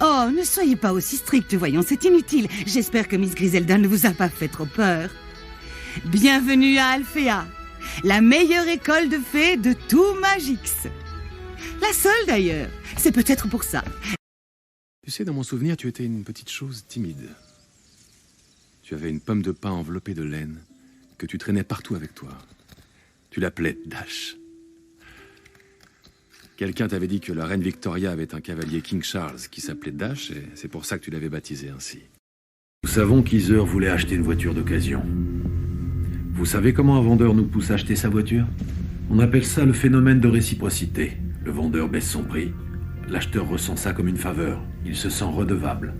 Oh, ne soyez pas aussi strict, voyons, c'est inutile. J'espère que Miss Griselda ne vous a pas fait trop peur. Bienvenue à Alphea, la meilleure école de fées de tout Magix. La seule d'ailleurs, c'est peut-être pour ça. Tu sais, dans mon souvenir, tu étais une petite chose timide. Tu avais une pomme de pin enveloppée de laine que tu traînais partout avec toi. Tu l'appelais Dash. Quelqu'un t'avait dit que la reine Victoria avait un cavalier King Charles qui s'appelait Dash, et c'est pour ça que tu l'avais baptisé ainsi. Nous savons qu'Heather voulait acheter une voiture d'occasion. Vous savez comment un vendeur nous pousse à acheter sa voiture? On appelle ça le phénomène de réciprocité. Le vendeur baisse son prix. L'acheteur ressent ça comme une faveur. Il se sent redevable.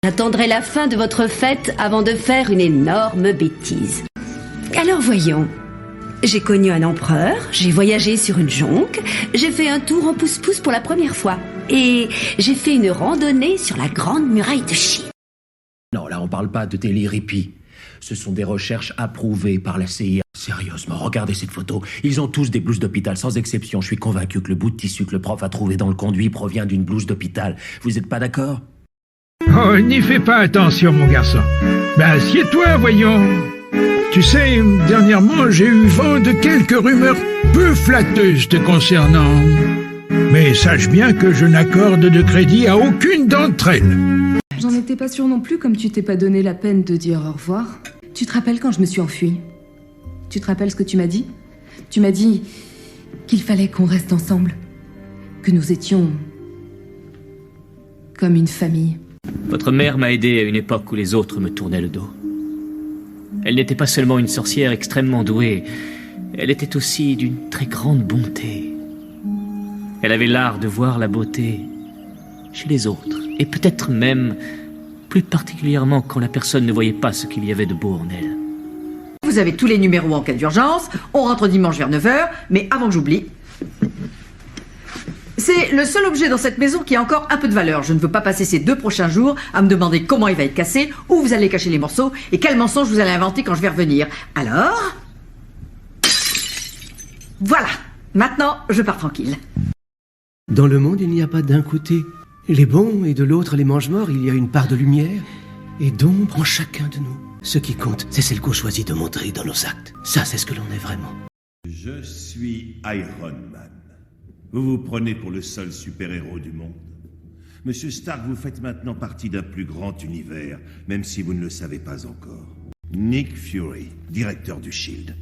J'attendrai la fin de votre fête avant de faire une énorme bêtise. Alors voyons. J'ai connu un empereur, j'ai voyagé sur une jonque, j'ai fait un tour en pouce-pouce pour la première fois. Et j'ai fait une randonnée sur la grande muraille de Chine. Non, là on parle pas de délire hippie. Ce sont des recherches approuvées par la CIA. Sérieusement, regardez cette photo. Ils ont tous des blouses d'hôpital, sans exception. Je suis convaincu que le bout de tissu que le prof a trouvé dans le conduit provient d'une blouse d'hôpital. Vous êtes pas d'accord? Oh, n'y fais pas attention, mon garçon. Ben, assieds-toi, voyons. Tu sais, dernièrement, j'ai eu vent de quelques rumeurs peu flatteuses te concernant. Mais sache bien que je n'accorde de crédit à aucune d'entre elles. J'en étais pas sûre non plus, comme tu t'es pas donné la peine de dire au revoir. Tu te rappelles quand je me suis enfuie? Tu te rappelles ce que tu m'as dit? Tu m'as dit qu'il fallait qu'on reste ensemble. Que nous étions comme une famille. Votre mère m'a aidé à une époque où les autres me tournaient le dos. Elle n'était pas seulement une sorcière extrêmement douée, elle était aussi d'une très grande bonté. Elle avait l'art de voir la beauté chez les autres, et peut-être même plus particulièrement quand la personne ne voyait pas ce qu'il y avait de beau en elle. Vous avez tous les numéros en cas d'urgence, on rentre dimanche vers 9h, mais avant que j'oublie, c'est le seul objet dans cette maison qui a encore un peu de valeur. Je ne veux pas passer ces 2 prochains jours à me demander comment il va être cassé, où vous allez cacher les morceaux et quel mensonge vous allez inventer quand je vais revenir. Alors... voilà. Maintenant, je pars tranquille. Dans le monde, il n'y a pas d'un côté les bons et de l'autre les mange-morts. Il y a une part de lumière et d'ombre en chacun de nous. Ce qui compte, c'est celle qu'on choisit de montrer dans nos actes. Ça, c'est ce que l'on est vraiment. Je suis Iron Man. Vous vous prenez pour le seul super-héros du monde. Monsieur Stark, vous faites maintenant partie d'un plus grand univers, même si vous ne le savez pas encore. Nick Fury, directeur du SHIELD.